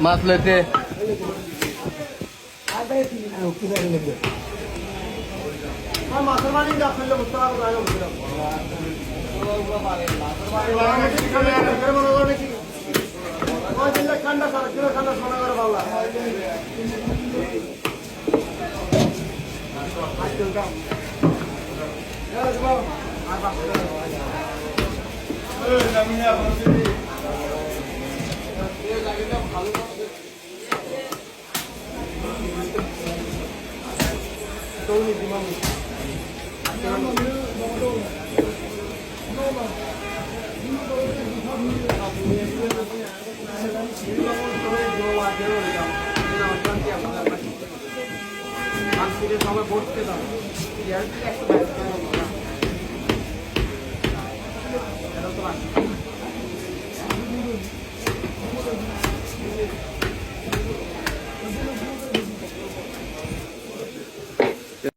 মাছ লইতে মাছের মানি আসলে বুঝতে পারবো ঠান্ডা সারা কিলো ঠান্ডা সোনা করে বাংলা সবাই ভোটতে দাও তো